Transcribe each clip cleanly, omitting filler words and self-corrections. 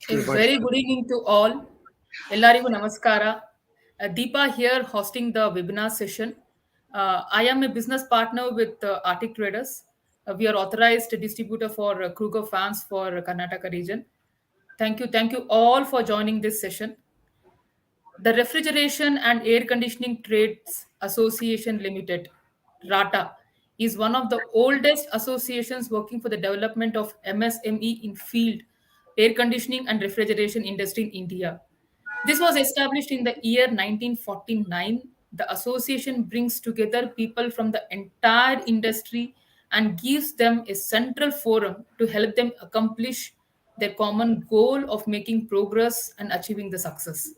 A very good evening to all. Ellarigu namaskara. Deepa here hosting the webinar session. I am a business partner with Arctic Traders. We are authorized distributor for Kruger Farms for Karnataka region. Thank you all for joining this session. The Refrigeration and Air Conditioning Trades Association Limited, RATA, is one of the oldest associations working for the development of MSME in field air conditioning and refrigeration industry in India. This was established in the year 1949. The association brings together people from the entire industry and gives them a central forum to help them accomplish their common goal of making progress and achieving the success.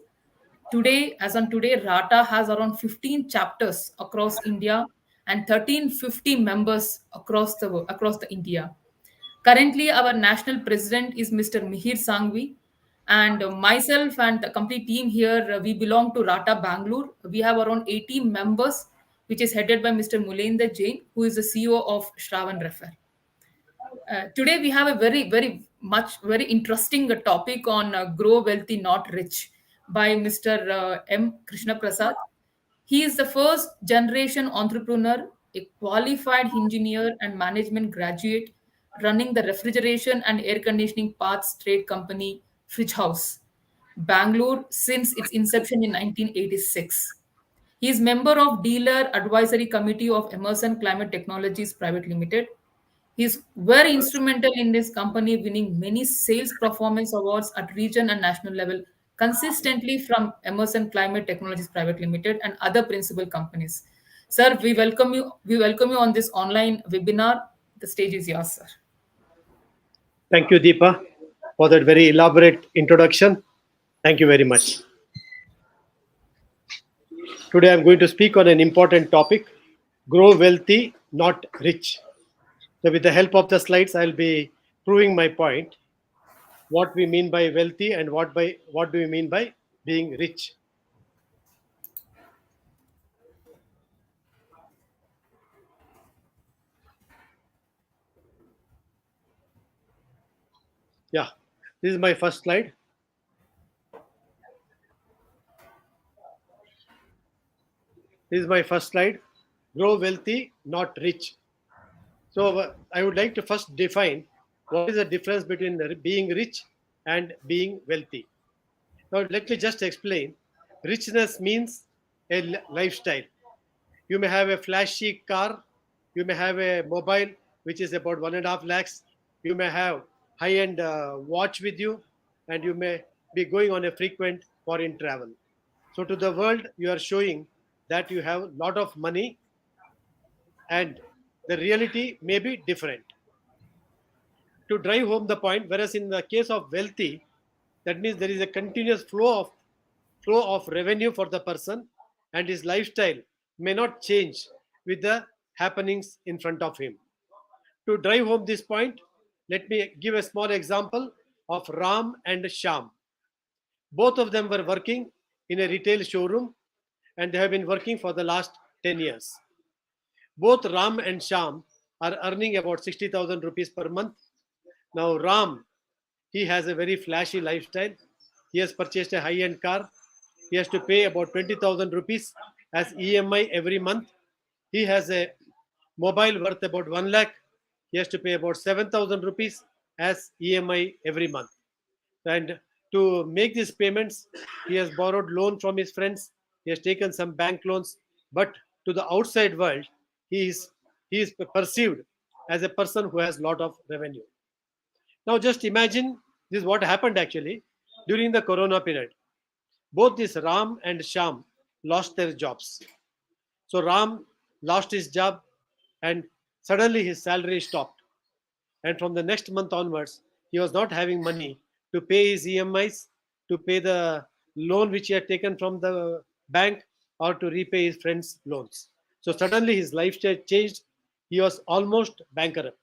Today, as on today, Rata has around 15 chapters across India and 1350 members across the India. Currently, our national president is Mr. Mihir Sangvi, and myself and the complete team here, we belong to Rata Bangalore. We have around 18 members, which is headed by Mr. Mulender Jain, who is the CEO of Shravan Refer. Today we have a very interesting topic on Grow Wealthy Not Rich by Mr. M. Krishna Prasad. He is the first generation entrepreneur, a qualified engineer and management graduate running the refrigeration and air conditioning parts trade company Fridge House, Bangalore since its inception in 1986. He is member of Dealer Advisory Committee of Emerson Climate Technologies Private Limited. He is very instrumental in this company, winning many sales performance awards at region and national level consistently from Emerson Climate Technologies Private Limited and other principal companies. Sir, we welcome you. We welcome you on this online webinar. The stage is yours, sir. Thank you, Deepa, for that very elaborate introduction. Thank you very much. Today I'm going to speak on an important topic: grow wealthy, not rich. So with the help of the slides, I'll be proving my point, what we mean by wealthy and what do we mean by being rich. Yeah, this is my first slide. This is my first slide. Grow wealthy, not rich. So I would like to first define what is the difference between being rich and being wealthy. Now let me just explain. Richness means a lifestyle. You may have a flashy car, you may have a mobile which is about 1.5 lakhs, you may have high-end watch with you, and you may be going on a frequent foreign travel. So to the world, you are showing that you have a lot of money, and the reality may be different. To drive home the point, whereas in the case of wealthy, that means there is a continuous flow of revenue for the person, and his lifestyle may not change with the happenings in front of him. To drive home this point, let me give a small example of Ram and Sham. Both of them were working in a retail showroom, and they have been working for the last 10 years. Both Ram and Sham are earning about 60,000 rupees per month. Now Ram, he has a very flashy lifestyle. He has purchased a high-end car. He has to pay about 20,000 rupees as EMI every month. He has a mobile worth about 1 lakh. He has to pay about 7,000 rupees as EMI every month. And to make these payments, he has borrowed loan from his friends. He has taken some bank loans. But to the outside world, he is perceived as a person who has a lot of revenue. Now just imagine this is what happened actually during the corona period. Both this Ram and Sham lost their jobs. So Ram lost his job, and suddenly his salary stopped. And from the next month onwards, he was not having money to pay his EMIs, to pay the loan which he had taken from the bank, or to repay his friends' loans. So suddenly his lifestyle changed. He was almost bankrupt.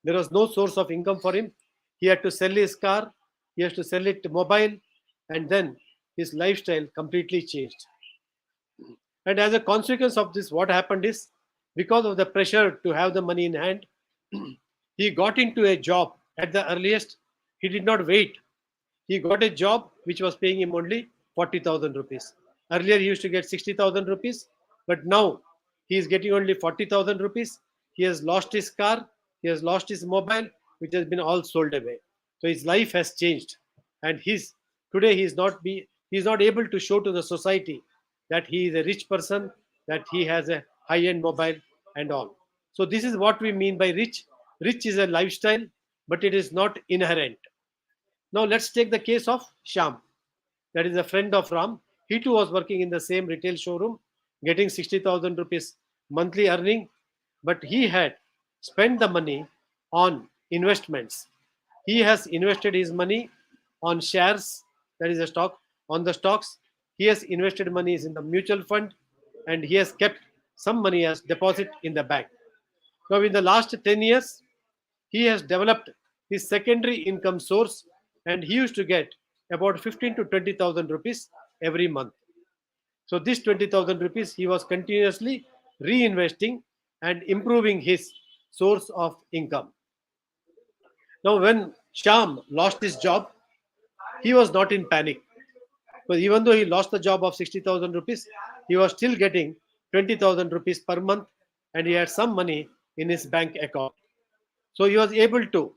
There was no source of income for him. He had to sell his car, he has to sell it mobile, and then his lifestyle completely changed. And as a consequence of this, what happened is, because of the pressure to have the money in hand, He got into a job at the earliest. He did not wait. He got a job which was paying him only 40,000 rupees. Earlier, he used to get 60,000 rupees, but now he is getting only 40,000 rupees. He has lost his car, he has lost his mobile, which has been all sold away. So his life has changed, and today he is not able to show to the society that he is a rich person, that he has a high-end mobile and all. So this is what we mean by rich. Rich is a lifestyle, but it is not inherent. Now let's take the case of Sham, that is a friend of Ram. He too was working in the same retail showroom, getting 60,000 rupees monthly earning, but he had spent the money on investments. He has invested his money on shares, that is a stock, on the stocks. He has invested monies in the mutual fund, and he has kept some money as deposit in the bank. Now, in the last 10 years, he has developed his secondary income source, and he used to get about 15 to 20,000 rupees every month. So this 20,000 rupees he was continuously reinvesting and improving his source of income. Now when Sham lost his job, he was not in panic. But even though he lost the job of 60,000 rupees, he was still getting 20,000 rupees per month, and he had some money in his bank account. So he was able to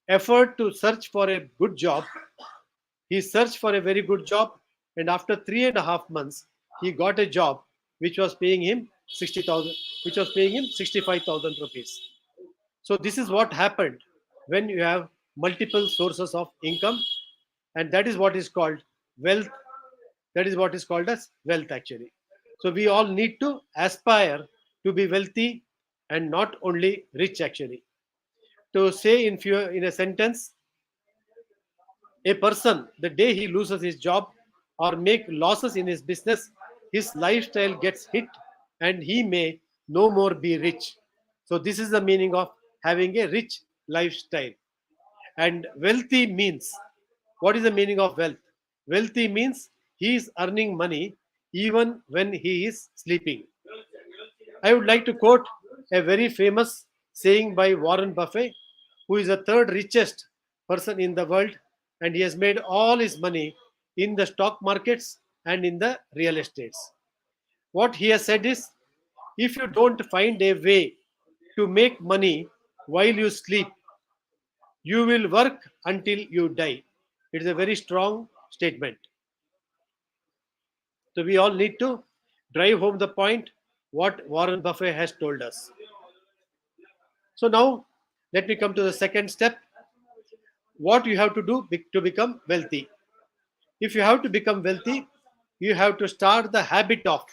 afford to search for a good job. He searched for a very good job, and after 3.5 months, he got a job which was paying him 60,000, which was paying him 65,000 rupees. So this is what happened when you have multiple sources of income, and that is what is called wealth. That is what is called as wealth actually. So we all need to aspire to be wealthy and not only rich actually. To say in a sentence, a person, the day he loses his job or make losses in his business, his lifestyle gets hit and he may no more be rich. So this is the meaning of having a rich lifestyle. And wealthy means, what is the meaning of wealth? Wealthy means he is earning money even when he is sleeping. I would like to quote a very famous saying by Warren Buffett, who is the third richest person in the world, and he has made all his money in the stock markets and in the real estates. What he has said is, if you don't find a way to make money while you sleep, you will work until you die. It is a very strong statement. So we all need to drive home the point what Warren Buffett has told us. So now let me come to the second step. What you have to do to become wealthy. If you have to become wealthy, you have to start the habit of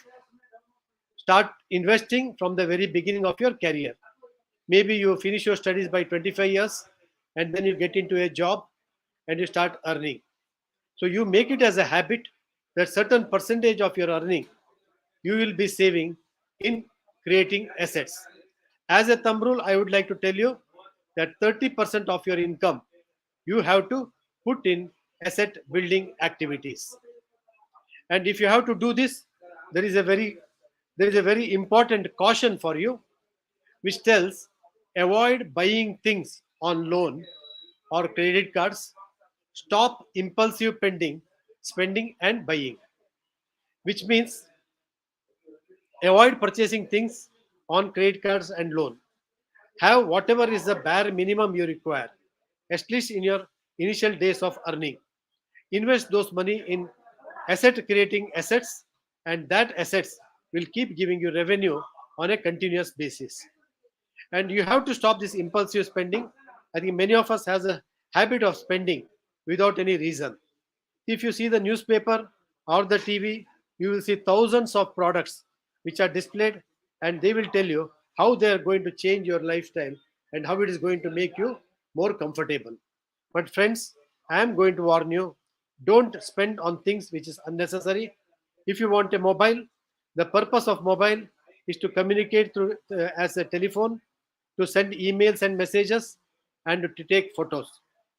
start investing from the very beginning of your career. Maybe you finish your studies by 25 years and then you get into a job and you start earning. So you make it as a habit that certain percentage of your earning you will be saving in creating assets. As a thumb rule, I would like to tell you that 30% of your income you have to put in asset building activities. And if you have to do this, there is a very important caution for you, which tells avoid buying things on loan or credit cards, stop impulsive spending and buying, which means avoid purchasing things on credit cards and loan. Have whatever is the bare minimum you require, at least in your initial days of earning. Invest those money in asset creating assets, and that assets will keep giving you revenue on a continuous basis. And you have to stop this impulsive spending. I think many of us has a habit of spending without any reason. If you see the newspaper or the TV, you will see thousands of products which are displayed, and they will tell you how they are going to change your lifestyle and how it is going to make you more comfortable. But friends, I am going to warn you, don't spend on things which is unnecessary. If you want a mobile, the purpose of mobile is to communicate through as a telephone, to send emails and messages, and to take photos.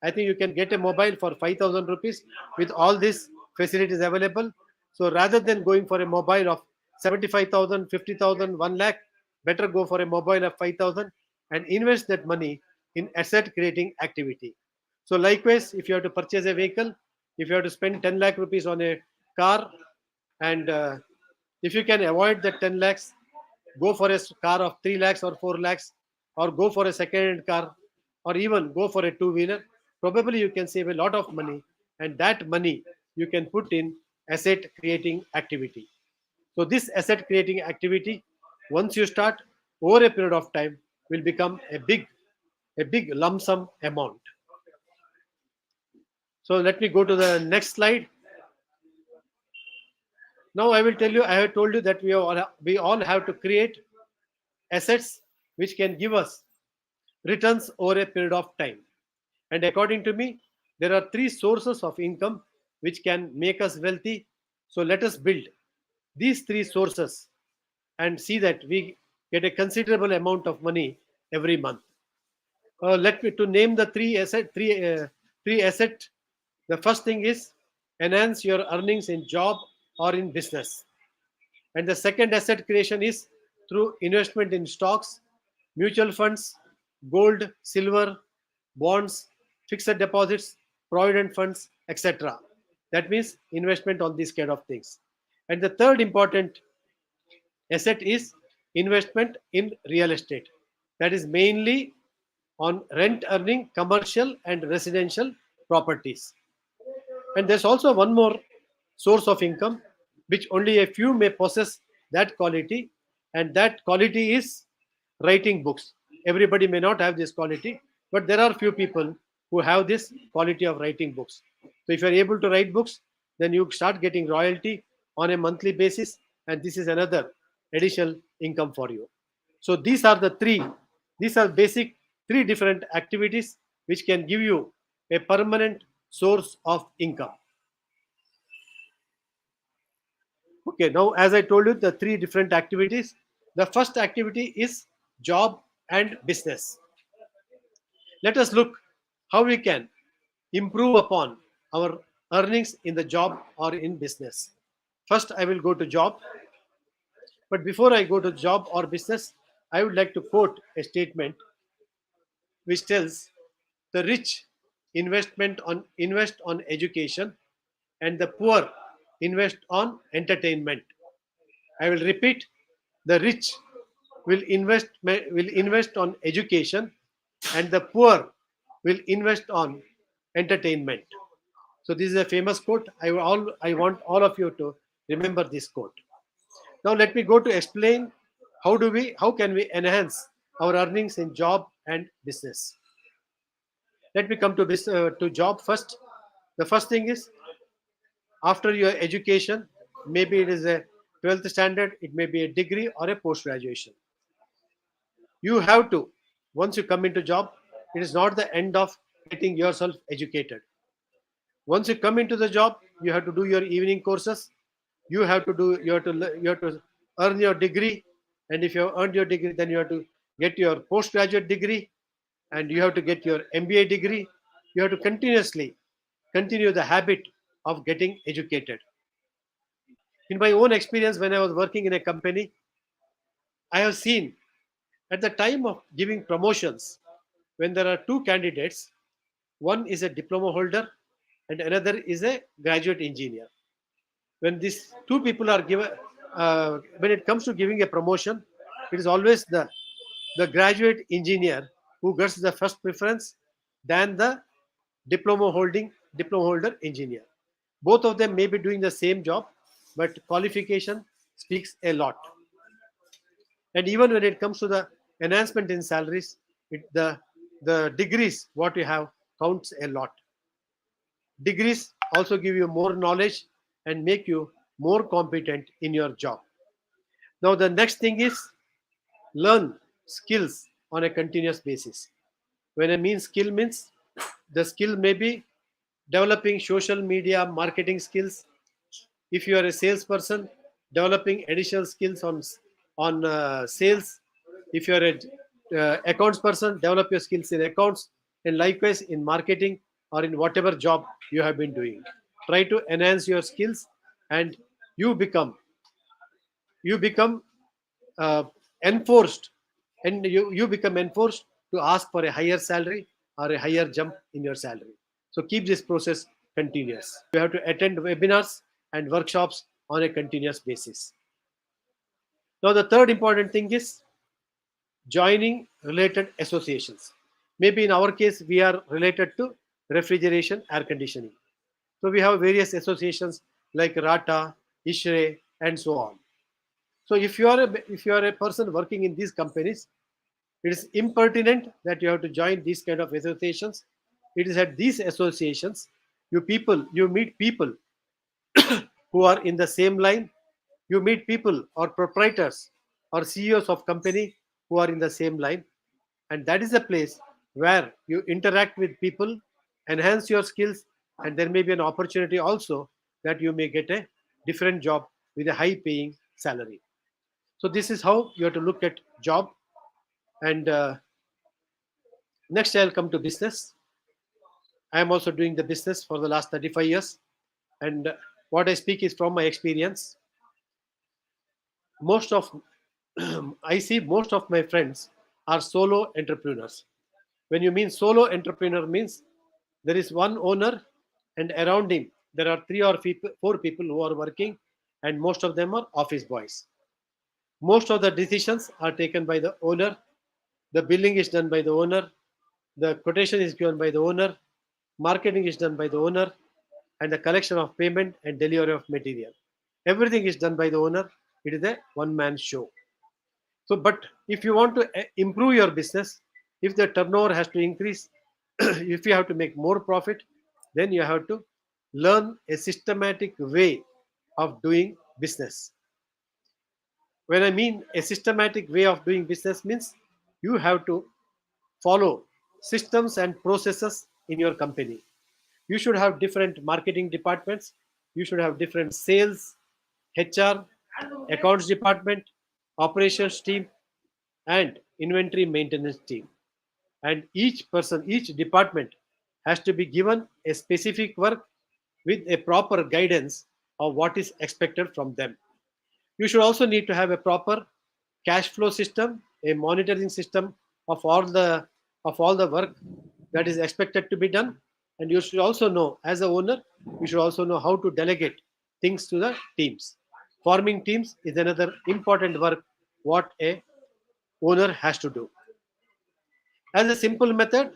I think you can get a mobile for 5,000 rupees with all these facilities available. So rather than going for a mobile of 75,000, 50,000, 1 lakh, better go for a mobile of 5,000 and invest that money in asset creating activity. So likewise, if you have to purchase a vehicle, if you have to spend 10 lakh rupees on a car, and if you can avoid that 10 lakhs, go for a car of 3 lakhs or 4 lakhs, or go for a second hand car, or even go for a two wheeler, probably you can save a lot of money, and that money you can put in asset creating activity. So this asset creating activity, once you start, over a period of time, will become a big lump sum amount. So let me go to the next slide. Now I will tell you, I have told you that we all have to create assets which can give us returns over a period of time. And according to me, there are three sources of income which can make us wealthy. So let us build these three sources and see that we get a considerable amount of money every month. Let me to name the three asset. The first thing is enhance your earnings in job or in business. And the second asset creation is through investment in stocks, mutual funds, gold, silver, bonds, fixed deposits, provident funds, etc. That means investment on these kind of things. And the third important asset is investment in real estate. That is mainly on rent earning commercial and residential properties. And there's also one more source of income which only a few may possess that quality, and that quality is writing books. Everybody may not have this quality, but there are few people who have this quality of writing books. So if you're able to write books, then you start getting royalty on a monthly basis, and this is another additional income for you. So these are basic three different activities which can give you a permanent source of income. Okay, now as I told you, the three different activities. The first activity is job and business. Let us look how we can improve upon our earnings in the job or in business. First, I will go to job. But before I go to job or business, I would like to quote a statement which tells the rich invest on education, and the poor invest on entertainment. I will repeat: the rich will invest on education, and the poor will invest on entertainment. So this is a famous quote. I want all of you to remember this quote. Now let me go to explain how can we enhance our earnings in job and business. Let me come to job first. The first thing is, after your education, maybe it is a 12th standard, it may be a degree or a post graduation. You have to, once you come into job, it is not the end of getting yourself educated. Once you come into the job, you have to do your evening courses. You have to earn your degree, and if you have earned your degree, then you have to get your postgraduate degree, and you have to get your MBA degree. You have to continuously continue the habit of getting educated. In my own experience, when I was working in a company, I have seen at the time of giving promotions, when there are two candidates, one is a diploma holder and another is a graduate engineer. When these two people are given, when it comes to giving a promotion, it is always the graduate engineer who gets the first preference than the diploma holder engineer. Both of them may be doing the same job, but qualification speaks a lot. And even when it comes to the enhancement in salaries, the degrees what you have counts a lot. Degrees also give you more knowledge and make you more competent in your job. Now the next thing is learn skills on a continuous basis. When I mean skill, means the skill may be developing social media marketing skills. If you are a salesperson, developing additional skills on sales. If you are a accounts person, develop your skills in accounts, and likewise in marketing or in whatever job you have been doing. Try to enhance your skills, and you become you become uh, enforced, and you become enforced to ask for a higher salary or a higher jump in your salary. So keep this process continuous. You have to attend webinars and workshops on a continuous basis. Now, the third important thing is joining related associations. Maybe in our case, we are related to refrigeration, air conditioning. So we have various associations like RATA, ISHRE, and so on. So if you are a person working in these companies, it is impertinent that you have to join these kind of associations. It is at these associations you meet people who are in the same line. You meet people or proprietors or CEOs of company who are in the same line, and that is a place where you interact with people, enhance your skills, and there may be an opportunity also that you may get a different job with a high paying salary. So this is how you have to look at job. And next I'll come to business. I am also doing the business for the last 35 years, and what I speak is from my experience. Most of I see most of my friends are solo entrepreneurs. When you mean solo entrepreneur means there is one owner and around him there are four people who are working, and most of them are office boys. Most of the decisions are taken by the owner. The billing is done by the owner. The quotation is given by the owner. Marketing is done by the owner, and the collection of payment and delivery of material. Everything is done by the owner. It is a one-man show. So, but if you want to improve your business, if the turnover has to increase, if you have to make more profit, then you have to learn a systematic way of doing business. When I mean a systematic way of doing business means you have to follow systems and processes in your company. You should have different marketing departments. You should have different sales, HR, accounts department, operations team, and inventory maintenance team. And each person, each department has to be given a specific work with a proper guidance of what is expected from them. You should also need to have a proper cash flow system, a monitoring system of all the work that is expected to be done. And you should also know, as a owner, you should also know how to delegate things to the teams. Forming teams is another important work what a owner has to do. As a simple method,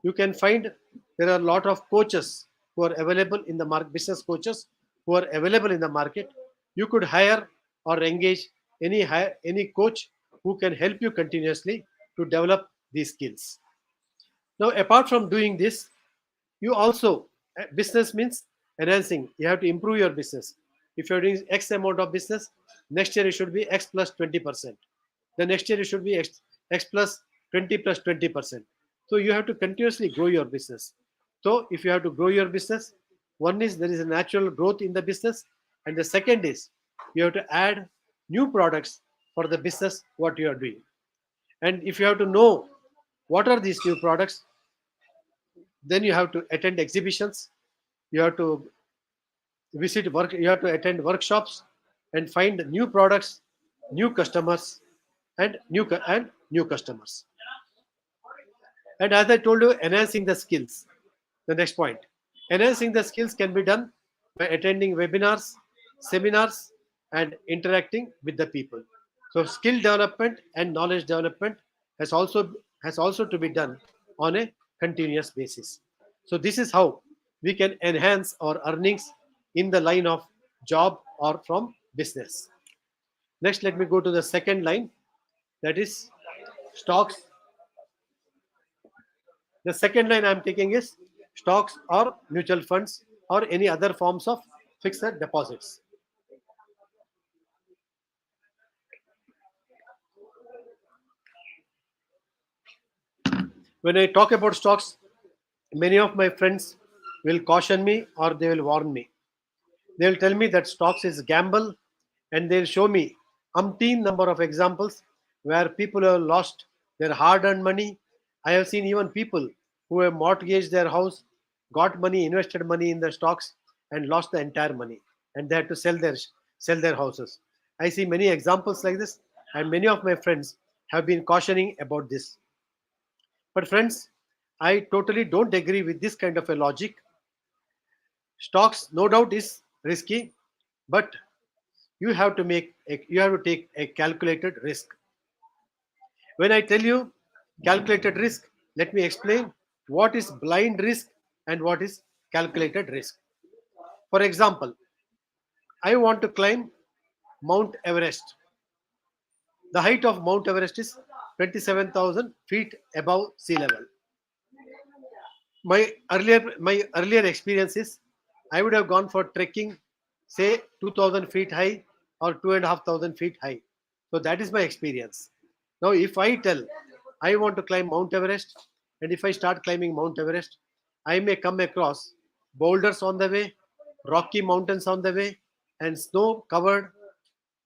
you can find there are a lot of coaches who are available in the market, business coaches who are available in the market. You could hire or engage any coach who can help you continuously to develop these skills. Now, apart from doing this, you also business means enhancing. You have to improve your business. If you're doing X amount of business, next year it should be X plus 20%. The next year it should be X plus 20 plus 20%. So you have to continuously grow your business. So if you have to grow your business, one is there is a natural growth in the business, and the second is you have to add new products for the business what you are doing. And if you have to know what are these new products, then you have to attend exhibitions, you have to you have to attend workshops and find new products, new customers, and new customers. And as I told you, enhancing the skills, the next point. Enhancing the skills can be done by attending webinars, seminars, and interacting with the people. So skill development and knowledge development has also to be done on a continuous basis. So this is how we can enhance our earnings in the line of job or from business. Next, let me go to the second line, that is stocks. The second line I'm taking is stocks or mutual funds or any other forms of fixed deposits. When I talk about stocks, many of my friends will caution me or they will warn me. They'll tell me that stocks is gamble, and they'll show me umpteen number of examples where people have lost their hard-earned money. I have seen even people who have mortgaged their house, got money, invested money in the stocks, and lost the entire money, and they had to sell their houses. I see many examples like this, and many of my friends have been cautioning about this. But friends, I totally don't agree with this kind of a logic. Stocks, no doubt, is risky, but you have to take a calculated risk. When I tell you calculated risk, let me explain what is blind risk and what is calculated risk. For example, I want to climb Mount Everest. The height of Mount Everest is 27,000 feet above sea level. My earlier experience is I would have gone for trekking, say 2,000 feet high or 2,500 feet high. So that is my experience. Now, if I tell I want to climb Mount Everest, and if I start climbing Mount Everest, I may come across boulders on the way, rocky mountains on the way, and snow-covered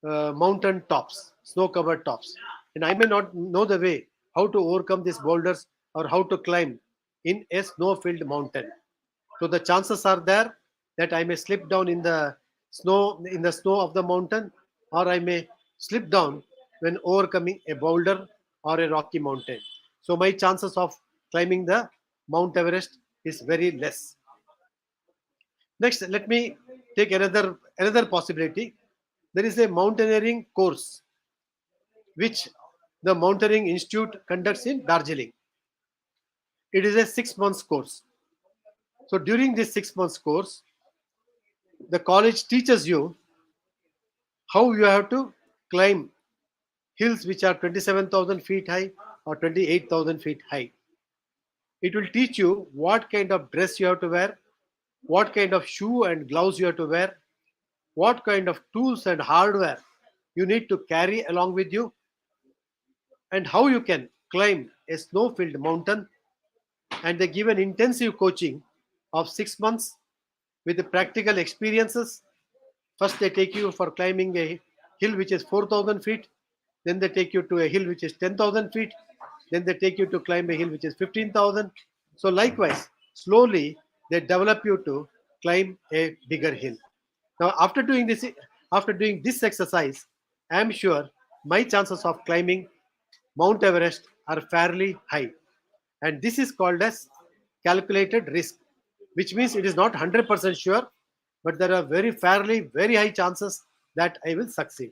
mountain tops, snow-covered tops, and I may not know the way how to overcome these boulders or how to climb in a snow-filled mountain. So the chances are there that I may slip down in the snow of the mountain, or I may slip down when overcoming a boulder or a rocky mountain. So my chances of climbing the Mount Everest is very less. Next, let me take another possibility. There is a mountaineering course which the Mountaineering Institute conducts in Darjeeling. It is a 6 months course. So during this 6 months course, the college teaches you how you have to climb hills which are 27,000 feet high or 28,000 feet high. It will teach you what kind of dress you have to wear, what kind of shoe and gloves you have to wear, what kind of tools and hardware you need to carry along with you, and how you can climb a snow filled mountain. And they give an intensive coaching of 6 months with the practical experiences. First, they take you for climbing a hill which is 4,000 feet. Then they take you to a hill which is 10,000 feet. Then they take you to climb a hill which is 15,000. So, likewise, slowly they develop you to climb a bigger hill. Now, after doing this exercise, I am sure my chances of climbing Mount Everest are fairly high. And this is called as calculated risk, which means it is not 100% sure, but there are very high chances that I will succeed.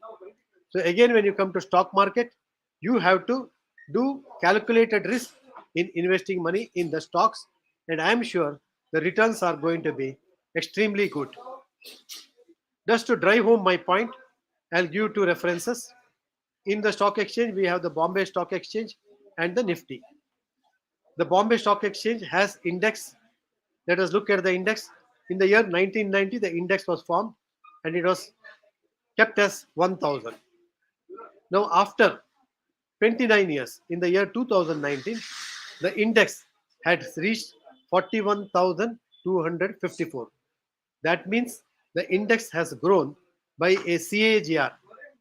So again, when you come to stock market, you have to do calculated risk in investing money in the stocks, and I am sure the returns are going to be extremely good. Just to drive home my point, I'll give two references. In the stock exchange, we have the Bombay Stock Exchange and the Nifty. The Bombay Stock Exchange has index. Let us look at the index. In the year 1990, the index was formed and it was kept as 1000. Now, after 29 years, in the year 2019, the index had reached 41,254. That means the index has grown by a CAGR,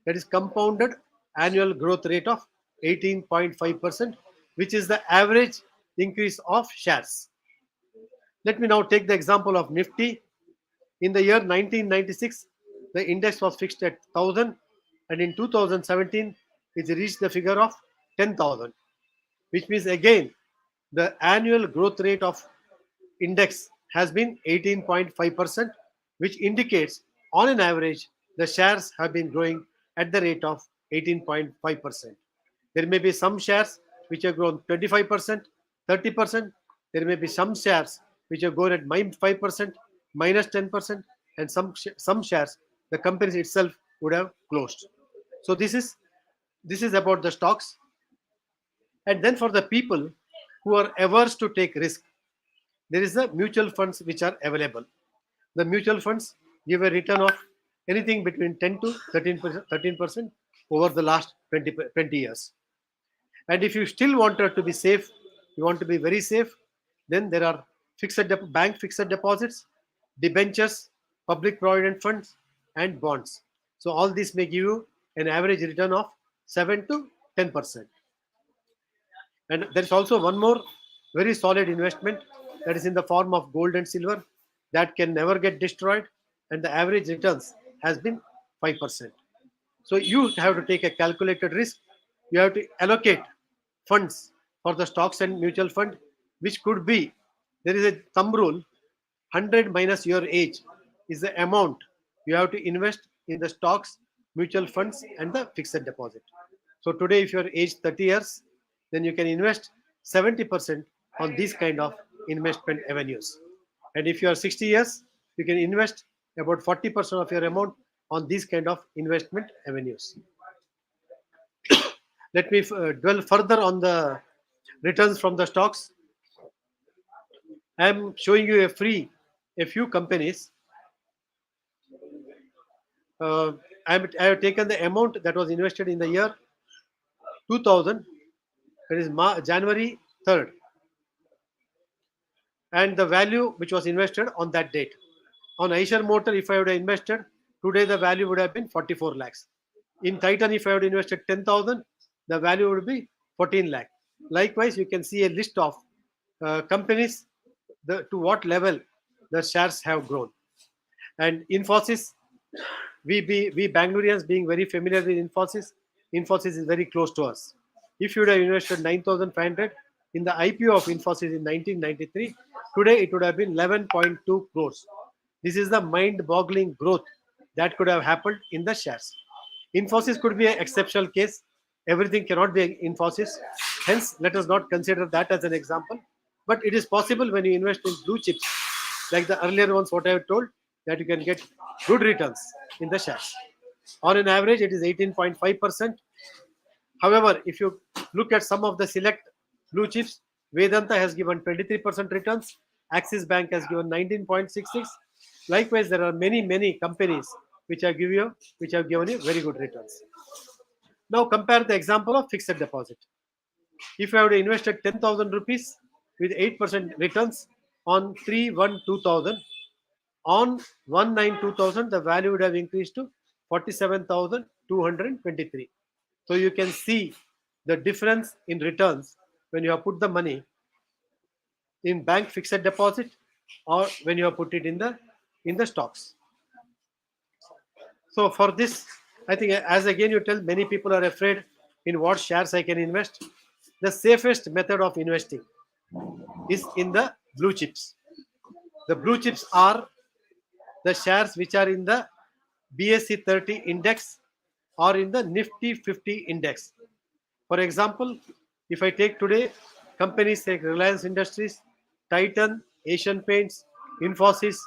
that is compounded annual growth rate of 18.5%, which is the average increase of shares. Let me now take the example of Nifty. In the year 1996, the index was fixed at 1000, and in 2017, it reached the figure of 10,000, which means again the annual growth rate of index has been 18.5%, which indicates on an average the shares have been growing at the rate of 18.5%. There may be some shares which have grown 25%, 30%. There may be some shares which have grown at 5%, minus 10%, and some shares the companies itself would have closed. So this is about the stocks. And then for the people who are averse to take risk, there is the mutual funds which are available. The mutual funds give a return of anything between 10 to 13% over the last 20 years. And if you still wanted to be safe, you want to be very safe, then there are bank fixed deposits, debentures, public provident funds, and bonds. So all this may give you an average return of 7 to 10%. And there's also one more very solid investment, that is in the form of gold and silver, that can never get destroyed, and the average returns has been 5%. So you have to take a calculated risk. You have to allocate funds for the stocks and mutual fund, which could be, there is a thumb rule, 100 minus your age is the amount you have to invest in the stocks, mutual funds, and the fixed deposit. So today, if you're aged 30 years, then you can invest 70% on these kind of investment avenues. And if you are 60 years, you can invest about 40% of your amount on these kind of investment avenues. Let me dwell further on the returns from the stocks. I am showing you a few companies. I have taken the amount that was invested in the year 2000, that is January 3rd, and the value which was invested on that date. On Eicher Motor, if I would have invested today, the value would have been 44 lakhs. In Titan, if I would have invested 10,000, the value would be 14 lakh. Likewise, you can see a list of companies, to what level the shares have grown. And Infosys, we Bangaloreans being very familiar with Infosys is very close to us. If you would have invested 9,500 in the IPO of Infosys in 1993, today it would have been 11.2 crores. This is the mind-boggling growth that could have happened in the shares. Infosys could be an exceptional case. Everything cannot be Infosys. Hence, let us not consider that as an example. But it is possible when you invest in blue chips, like the earlier ones, what I have told, that you can get good returns in the shares. On an average, it is 18.5%. However, if you look at some of the select blue chips, Vedanta has given 23% returns, Axis Bank has given 19.66. Likewise, there are many companies which have given you very good returns. Now compare the example of fixed deposit. If you have invested 10,000 rupees with 8% returns on 3/1/2000, on 1/9/2000, the value would have increased to 47,223. So you can see the difference in returns when you have put the money in bank fixed deposit or when you have put it in the stocks. So for this, I think, as again you tell, many people are afraid in what shares I can invest. The safest method of investing is in the blue chips. The blue chips are the shares which are in the BSE 30 index or in the Nifty 50 index. For example, if I take today companies like Reliance Industries, Titan, Asian Paints, Infosys,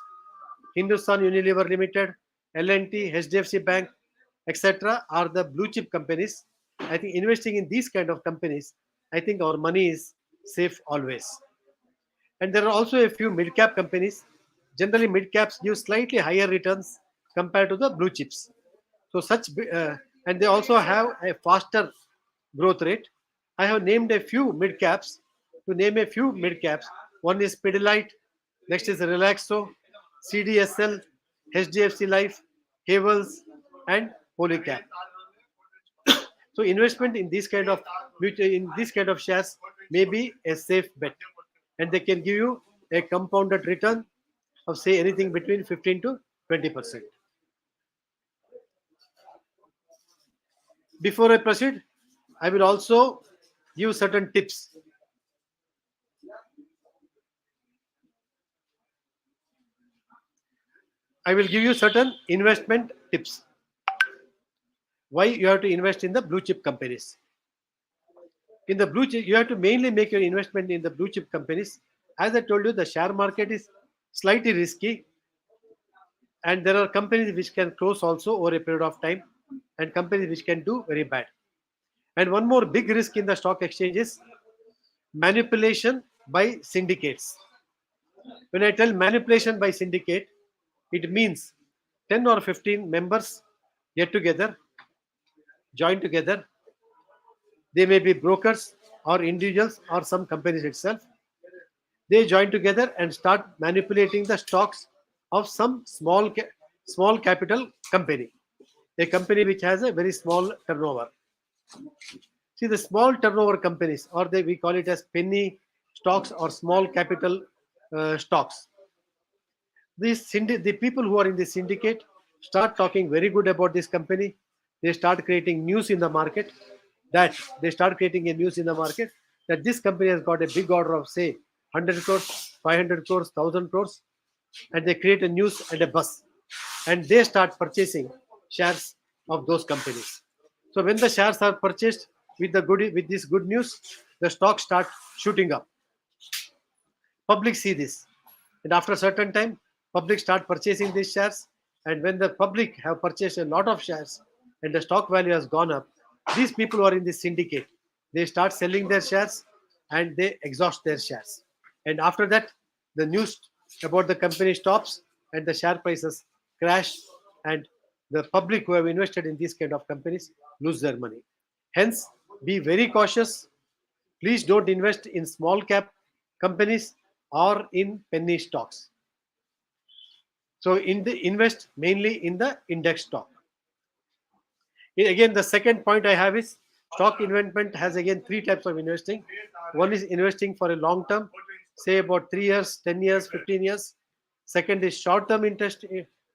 Hindustan Unilever Limited, L&T, HDFC Bank, etc., are the blue chip companies. I think investing in these kind of companies, I think our money is safe always. And there are also a few mid cap companies. Generally, mid caps give slightly higher returns compared to the blue chips. So and they also have a faster growth rate. I have named a few mid caps. To name a few mid caps, one is Pidilite, next is Relaxo, CDSL, HDFC Life, Havels, and Polycap. So investment in this kind of shares may be a safe bet, and they can give you a compounded return of say anything between 15 to 20%. Before I proceed, I will also give certain tips. I will give you certain investment tips. Why you have to invest in the blue chip companies. In the blue chip, you have to mainly make your investment in the blue chip companies. As I told you, the share market is slightly risky, and there are companies which can close also over a period of time, and companies which can do very bad. And one more big risk in the stock exchange is manipulation by syndicates. When I tell manipulation by syndicate, it means 10 or 15 members get together, join together. They may be brokers or individuals or some companies itself. They join together and start manipulating the stocks of some small capital company, a company which has a very small turnover. See, the small turnover companies, or we call it as penny stocks or small capital stocks. The people who are in the syndicate start talking very good about this company. They start creating news in the market. That they start creating a news in the market that this company has got a big order of, say, 100 crores, 500 crores, 1000 crores, and they create a news and a buzz, and they start purchasing shares of those companies. So when the shares are purchased with this good news, the stocks start shooting up. Public see this, and after a certain time, public start purchasing these shares. And when the public have purchased a lot of shares and the stock value has gone up, these people who are in this syndicate, they start selling their shares and they exhaust their shares. And after that, the news about the company stops and the share prices crash, and the public who have invested in these kind of companies lose their money. Hence, be very cautious. Please don't invest in small cap companies or in penny stocks. So invest mainly in the index stock. Again, the second point I have is stock investment has again three types of investing. One is investing for a long term, say about 3 years, 10 years, 15 years. Second is short term interest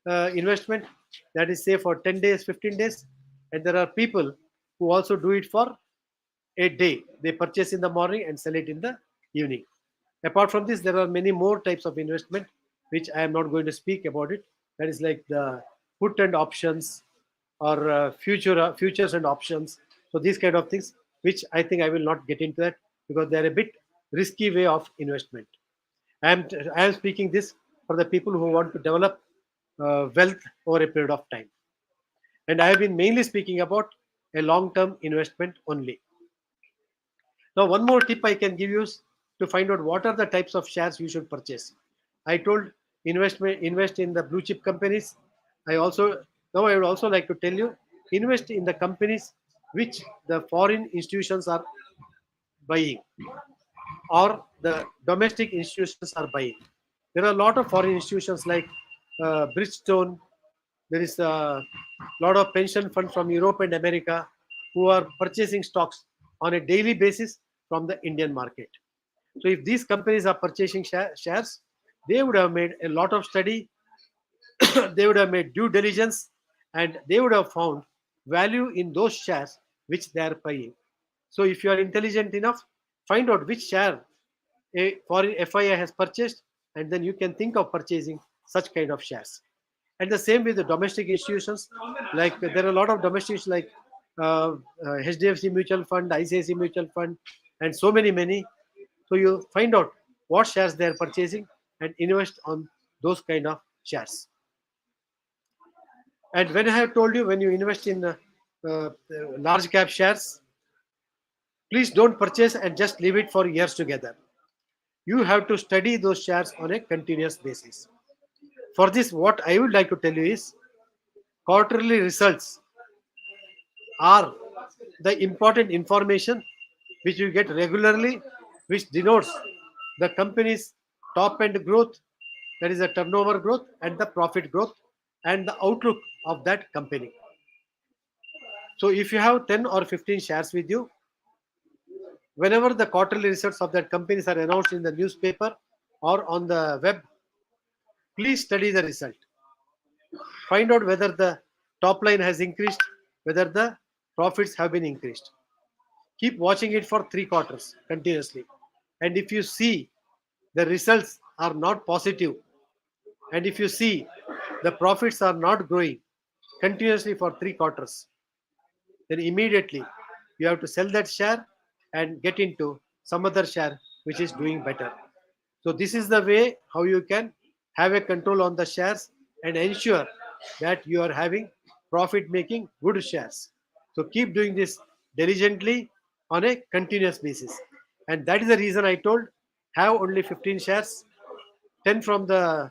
investment, that is say for 10 days, 15 days. And there are people who also do it for a day. They purchase in the morning and sell it in the evening. Apart from this, there are many more types of investment which I am not going to speak about it. That is like the put and options, or futures and options. So these kind of things, which I think I will not get into that because they are a bit risky way of investment. I am speaking this for the people who want to develop wealth over a period of time. And I have been mainly speaking about a long-term investment only. Now, one more tip I can give you is to find out what are the types of shares you should purchase. I told invest in the blue chip companies. I would also like to tell you, invest in the companies which the foreign institutions are buying or the domestic institutions are buying. There are a lot of foreign institutions like Bridgestone. There is a lot of pension funds from Europe and America who are purchasing stocks on a daily basis from the Indian market. So if these companies are purchasing shares, they would have made a lot of study, they would have made due diligence, and they would have found value in those shares which they are buying. So if you are intelligent enough, find out which share a foreign FII has purchased, and then you can think of purchasing such kind of shares. And the same with the domestic institutions. Like there are a lot of domestic institutions like HDFC Mutual Fund, ICICI Mutual Fund, and so many. So you find out what shares they are purchasing and invest on those kind of shares. And when I have told you, when you invest in large cap shares, please don't purchase and just leave it for years together. You have to study those shares on a continuous basis. For this, what I would like to tell you is quarterly results are the important information which you get regularly, which denotes the company's top end growth, that is the turnover growth and the profit growth and the outlook of that company. So if you have 10 or 15 shares with you, whenever the quarterly results of that companies are announced in the newspaper or on the web, please study the result. Find out whether the top line has increased, whether the profits have been increased. Keep watching it for 3 quarters continuously. And if you see the results are not positive, and if you see the profits are not growing continuously for 3 quarters, then immediately you have to sell that share and get into some other share which is doing better. So this is the way how you can have a control on the shares and ensure that you are having profit making good shares. So keep doing this diligently on a continuous basis. And that is the reason I told have only 15 shares, 10 from the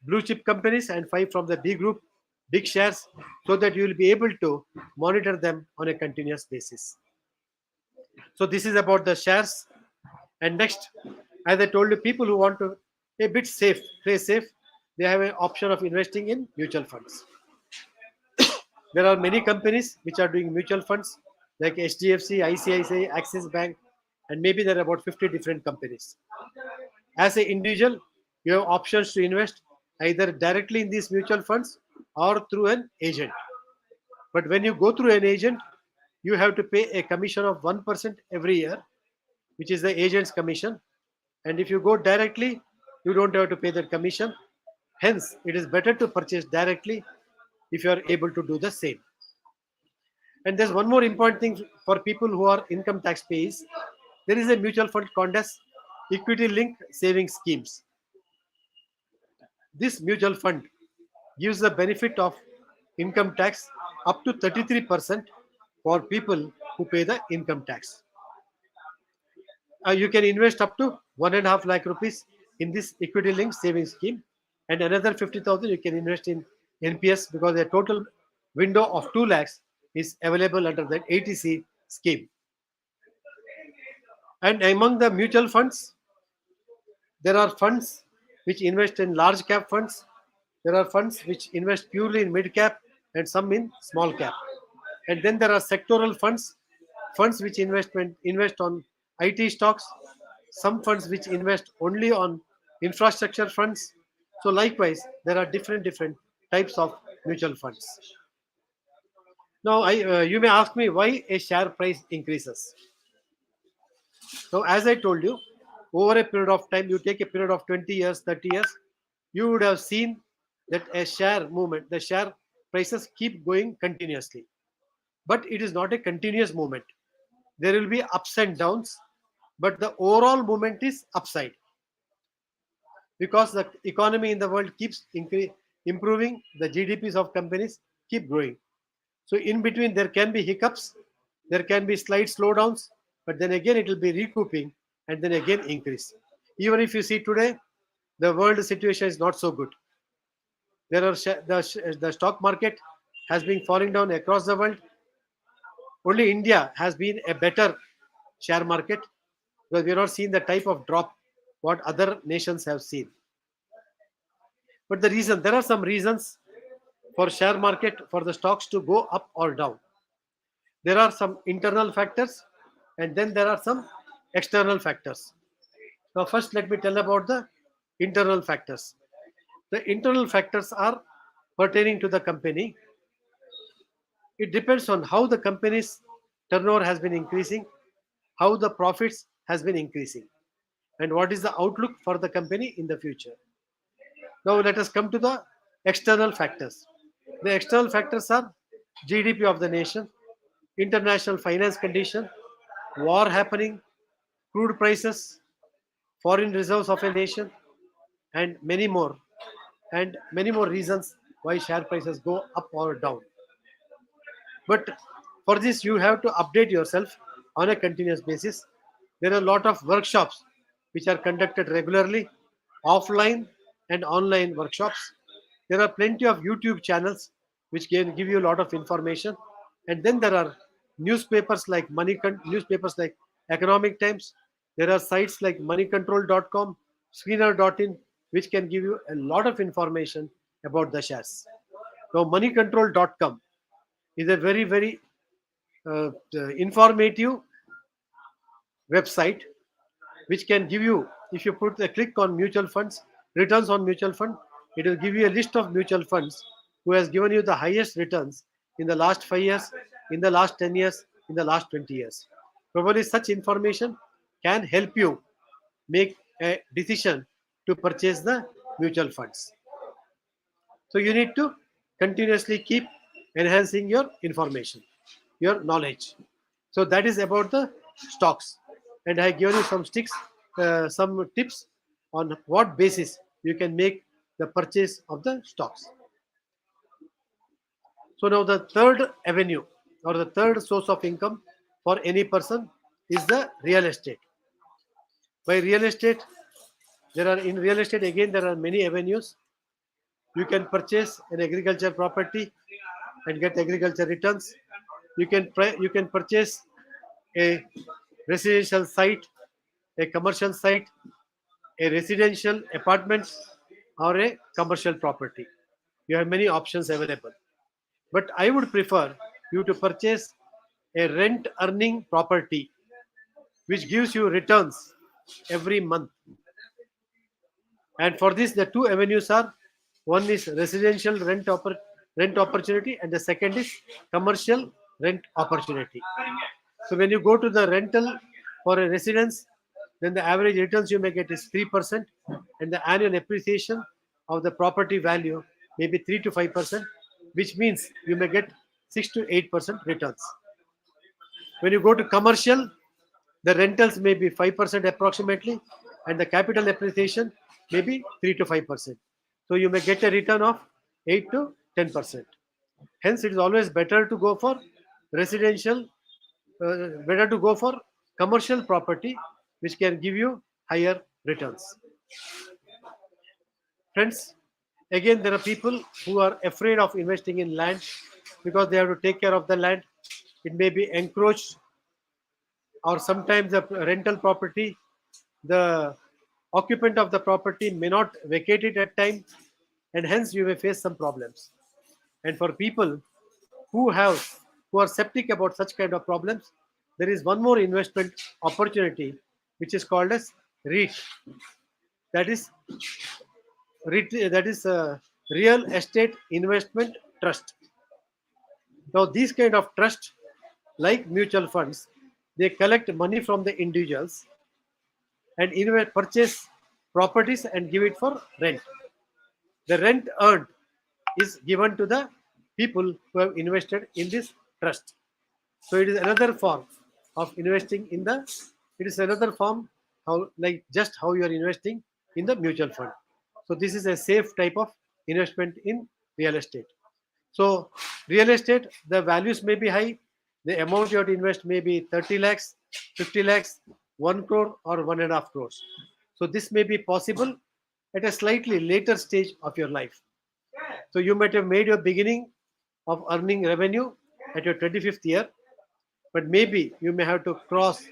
blue chip companies and 5 from the B group big shares, so that you will be able to monitor them on a continuous basis. So this is about the shares. And next, as I told you, people who want to a bit safe, play safe, they have an option of investing in mutual funds. There are many companies which are doing mutual funds like HDFC, ICICI, Axis Bank, and maybe there are about 50 different companies. As an individual, you have options to invest either directly in these mutual funds or through an agent. But when you go through an agent, you have to pay a commission of 1% every year. which is the agent's commission. And if you go directly, you don't have to pay that commission. Hence, it is better to purchase directly if you are able to do the same. And there's one more important thing for people who are income tax payers. There is a mutual fund called as equity linked savings schemes. This mutual fund gives the benefit of income tax up to 33% for people who pay the income tax. You can invest up to 1.5 lakh rupees in this equity linked savings scheme, and another 50,000 you can invest in NPS, because a total window of 2 lakhs is available under that ATC scheme. And among the mutual funds, there are funds which invest in large cap funds. There are funds which invest purely in mid cap and some in small cap. And then there are sectoral funds, funds which invest on IT stocks, some funds which invest only on infrastructure funds. So likewise, there are different types of mutual funds. Now, you may ask me why a share price increases. So, as I told you, over a period of time, you take a period of 20 years, 30 years, you would have seen that a share movement, the share prices keep going continuously. But it is not a continuous movement. There will be ups and downs, but the overall movement is upside, because the economy in the world keeps improving, the GDPs of companies keep growing. So in between, there can be hiccups, there can be slight slowdowns, but then again it will be recouping and then again increase. Even if you see today, the world situation is not so good. There are the stock market has been falling down across the world. Only India has been a better share market, because we are not seeing the type of drop what other nations have seen. But there are some reasons for share market, for the stocks to go up or down. There are some internal factors, and then there are some external factors. Now, first, let me tell about the internal factors. The internal factors are pertaining to the company. It depends on how the company's turnover has been increasing, how the profits has been increasing, and what is the outlook for the company in the future. Now, let us come to the external factors. The external factors are GDP of the nation, international finance condition, war happening, crude prices, foreign reserves of a nation, and many more reasons why share prices go up or down. But for this, you have to update yourself on a continuous basis. There are a lot of workshops which are conducted regularly, offline and online workshops. There are plenty of YouTube channels which can give you a lot of information. And then there are newspapers like Economic Times. There are sites like moneycontrol.com, screener.in, which can give you a lot of information about the shares. Now, moneycontrol.com is a very informative website which can give you, if you put a click on mutual funds, returns on mutual fund, it will give you a list of mutual funds who has given you the highest returns in the last 5 years, in the last 10 years, in the last 20 years. Probably such information can help you make a decision to purchase the mutual funds. So you need to continuously keep enhancing your information, your knowledge. So that is about the stocks, and I have given you some tips on what basis you can make the purchase of the stocks. So now the third avenue or the third source of income for any person is the real estate. By real estate, in real estate again there are many avenues. You can purchase an agriculture property and get agriculture returns. You can purchase a residential site, a commercial site, a residential apartment, or a commercial property. You have many options available. But I would prefer you to purchase a rent earning property which gives you returns every month. And for this, the two avenues are: one is residential rent opportunity, and the second is commercial rent opportunity. So when you go to the rental For a residence, then the average returns you may get is 3%, and the annual appreciation of the property value may be 3 to 5%, which means you may get 6 to 8% returns. When you go to commercial, the rentals may be 5% approximately, and the capital appreciation may be 3 to 5%. So you may get a return of 8 to 10%. Hence, it is always better to go for residential, better to go for commercial property, which can give you higher returns. Friends, again, there are people who are afraid of investing in land because they have to take care of the land. It may be encroached, or sometimes the rental property, the occupant of the property may not vacate it at time, and hence you may face some problems. And for people who have who are skeptic about such kind of problems, there is one more investment opportunity which is called as REIT. That is real estate investment trust. Now these kind of trust, like mutual funds, they collect money from the individuals and purchase properties and give it for rent. The rent earned is given to the people who have invested in this trust. So it is another form of investing in the. It is another form how, like just how you are investing in the mutual fund. So this is a safe type of investment in real estate. So real estate, the values may be high. The amount you have to invest may be 30 lakhs, 50 lakhs, 1 crore, or 1.5 crores. So this may be possible at a slightly later stage of your life. So you might have made your beginning of earning revenue at your 25th year, but maybe you may have to cross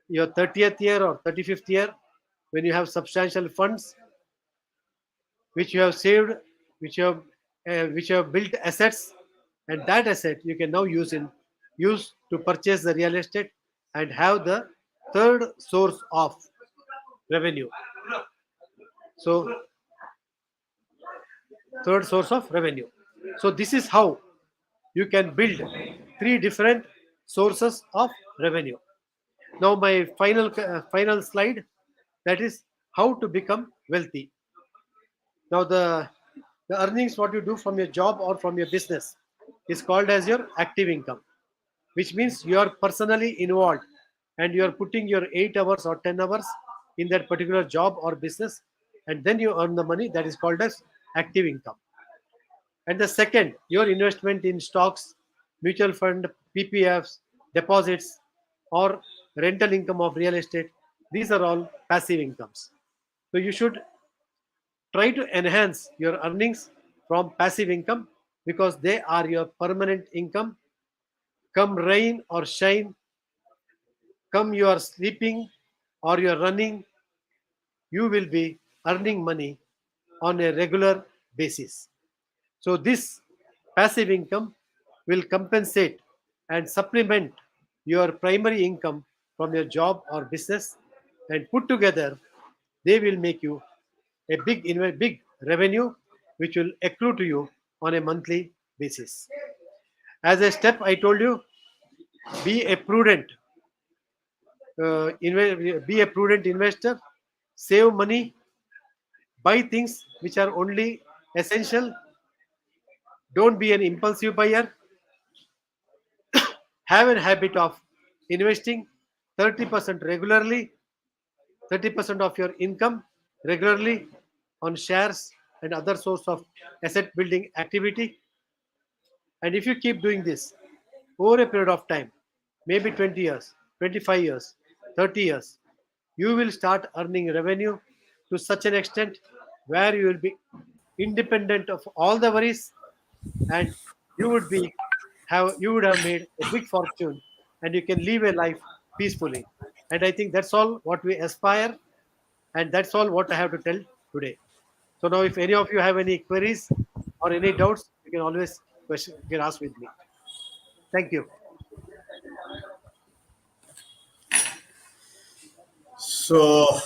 your 30th year or 35th year when you have substantial funds which you have saved, which you have built assets, and that asset you can now use to purchase the real estate and have the third source of revenue. So third source of revenue. So this is how you can build three different sources of revenue. Now my final slide, that is how to become wealthy. Now the earnings what you do from your job or from your business is called as your active income, which means you are personally involved and you are putting your 8 hours or 10 hours in that particular job or business, and then you earn the money. That is called as active income. And the second, your investment in stocks, mutual fund, PPFs, deposits, or rental income of real estate, these are all passive incomes. So you should try to enhance your earnings from passive income because they are your permanent income. Come rain or shine, come you are sleeping or you are running, you will be earning money on a regular basis. So this passive income will compensate and supplement your primary income from your job or business, and put together they will make you a big revenue which will accrue to you on a monthly basis. As a step, I told you, be a prudent be a prudent investor, save money, buy things which are only essential, don't be an impulsive buyer, have a habit of investing 30% regularly, 30% of your income regularly on shares and other source of asset building activity. And if you keep doing this over a period of time, maybe 20 years, 25 years, 30 years, you will start earning revenue to such an extent where you will be independent of all the worries, and you would have made a big fortune, and you can live a life peacefully. And I think that's all what we aspire, and that's all what I have to tell today. So now if any of you have any queries or any doubts, you can always you can ask with me. Thank you. So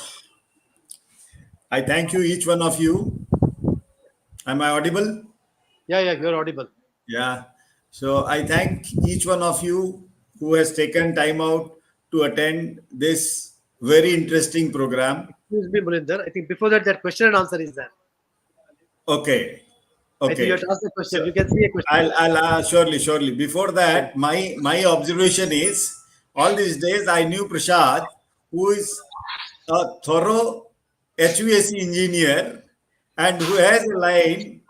I thank you, each one of you. Am I audible? Yeah, you're audible. Yeah. So I thank each one of you who has taken time out to attend this very interesting program. Excuse me, Mulinder. I think before that, that question and answer is there. Okay. I think you have Okay. to ask the question. So You can see a question. I'll surely. Before Yeah. that, my observation is all these days I knew Prashad, who is a thorough HVAC engineer and who has a line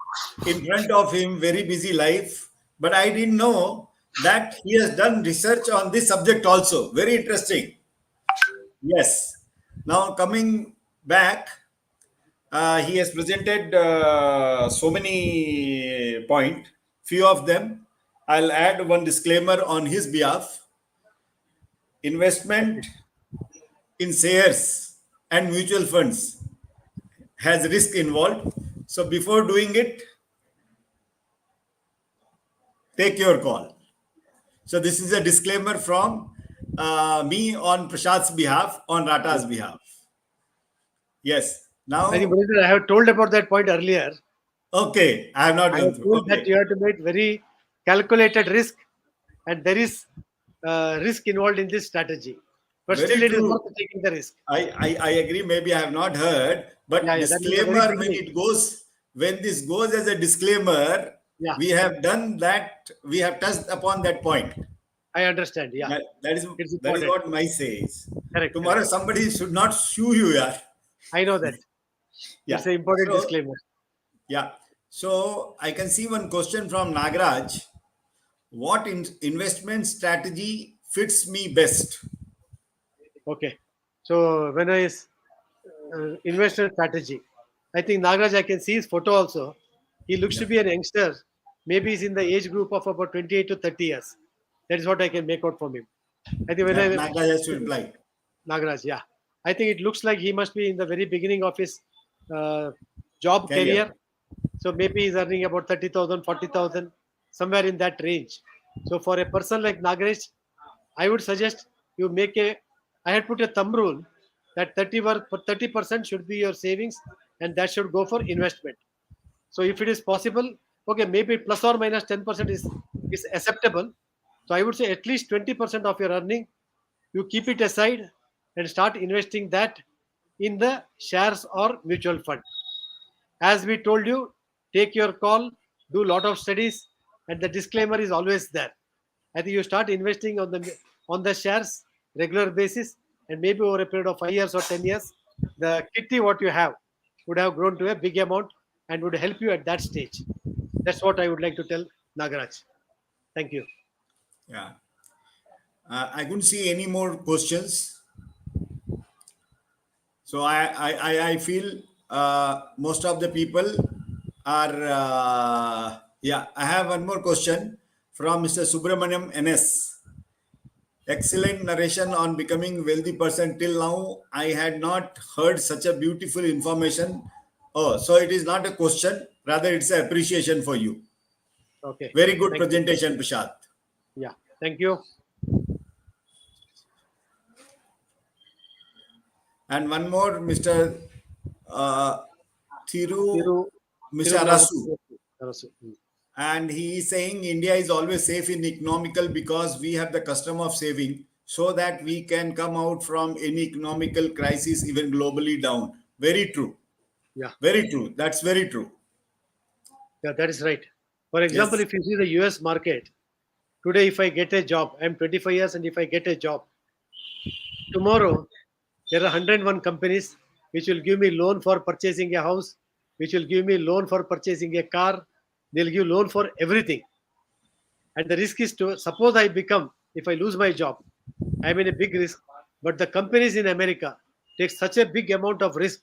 in front of him, very busy life. But I didn't know that he has done research on this subject also. Very interesting. Yes. Now coming back, he has presented so many points. Few of them, I'll add one disclaimer on his behalf. Okay. Investment in shares and mutual funds has risk involved. So before doing it, take your call. So this is a disclaimer from me on Prashad's behalf, on Rata's behalf. Yes. I think Now, Mulinder, I have told about that point earlier. okay, I have not I gone have through. told that Okay. you have to make very calculated risk, and there is risk involved in this strategy. But still, Very it is true. worth taking the risk. I agree. Maybe I have not heard, Yeah, but yeah, that is the very disclaimer beginning. when this goes as a disclaimer, Yeah, we have done that. We have touched upon that point. I understand. Yeah, That, that is it's that is important. what my says. Correct, Tomorrow correct. somebody should not sue you, yeah. I know that. Yeah. It's an important So disclaimer. yeah. So I can see one question from Nagraj. What investment strategy fits me best? Okay. So when I investor strategy, I think Nagaraj, I can see his photo also. He looks Yeah. to be an youngster. Maybe he's in the age group of about 28 to 30 years. That is what I can make out from him. I think when I Nagraj has to reply. Nagaraj, yeah. I think it looks like he must be in the very beginning of his uh, job Career. career. So maybe he's earning about 30,000, 40,000, somewhere in that range. So for a person like Nagaraj, I would suggest you make a, I had put a thumb rule that 30% should be your savings and that should go for investment. So if it is possible, okay, maybe plus or minus 10% is acceptable. So I would say at least 20% of your earning, you keep it aside and start investing that in the shares or mutual fund. As we told you, take your call, do lot of studies, and the disclaimer is always there. I think you start investing on the shares regular basis, and maybe over a period of 5 years or 10 years, the kitty what you have would have grown to a big amount and would help you at that stage. That's what I would like to tell Nagaraj. Thank you. Yeah. I couldn't see any more questions. So I feel most of the people are, yeah. I have one more question from Mr. Subramaniam NS. Excellent narration on becoming wealthy person. Till now, I had not heard such a beautiful information. Oh, so it is not a question, rather, it's an appreciation for you. Okay. Very good Thank you. presentation, Prashad. Yeah. Thank you. And one more, Mr. Uh, Thiru Thiru, Misharasu. Tirunamapu. And he is saying India is always safe in economical because we have the custom of saving so that we can come out from any economical crisis, even globally down. Very true. Yeah. Very true. That's very true. Yeah, that is right. For example, Yes. if you see the US market, today, if I get a job, I'm 25 years, and if I get a job, tomorrow, there are 101 companies which will give me loan for purchasing a house, which will give me loan for purchasing a car. They'll give loan for everything. And the risk is to suppose I become, if I lose my job, I'm in a big risk. But the companies in America take such a big amount of risk,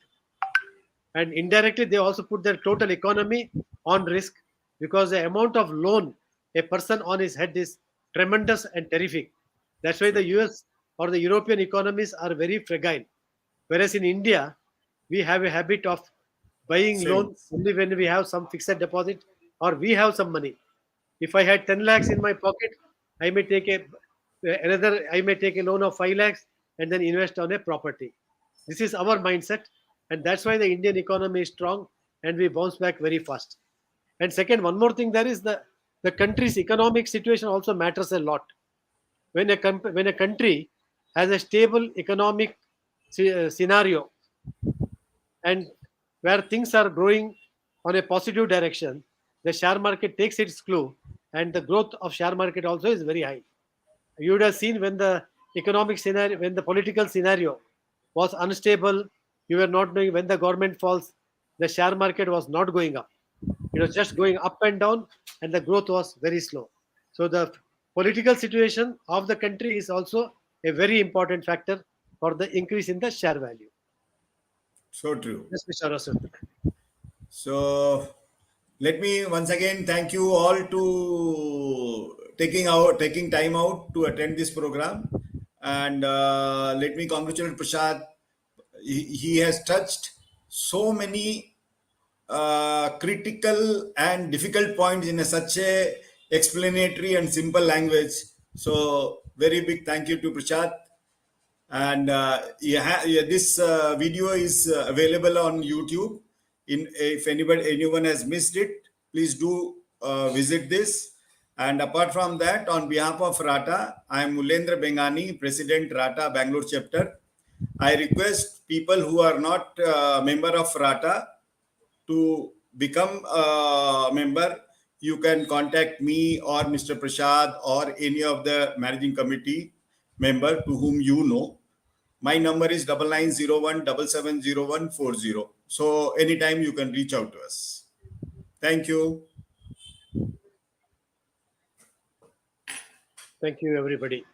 and indirectly they also put their total economy on risk because the amount of loan a person on his head is tremendous and terrific. That's why the True. US or the European economies are very fragile, whereas in India we have a habit of buying loan Savings. only when we have some fixed deposit or we have some money. If I had 10 lakhs in my pocket, I may take I may take a loan of 5 lakhs and then invest on a property. This is our mindset, and that's why the Indian economy is strong and we bounce back very fast. And second, one more thing, there is the country's economic situation also matters a lot. When a country has a stable economic scenario and where things are growing on a positive direction, the share market takes its clue, and the growth of share market also is very high. You would have seen when the economic scenario, when the political scenario was unstable, you were not knowing when the government falls, the share market was not going up. It was just going up and down, and the growth was very slow. So the political situation of the country is also a very important factor for the increase in the share value. So true. Yes, Mr. Rasul. So let me once again thank you all to taking time out to attend this program, and let me congratulate Prashad. He has touched so many critical and difficult points in such a explanatory and simple language. So very big thank you to Prashad. And yeah, this video is available on YouTube. In if anyone has missed it, please do visit this. And apart from that, on behalf of Rata, I am Mulendra Bengani, President Rata Bangalore chapter. I request people who are not member of Rata to become a member. You can contact me or Mr. Prashad or any of the managing committee member to whom you know. My number is 9901 770140. So anytime you can reach out to us. Thank you. Thank you, everybody.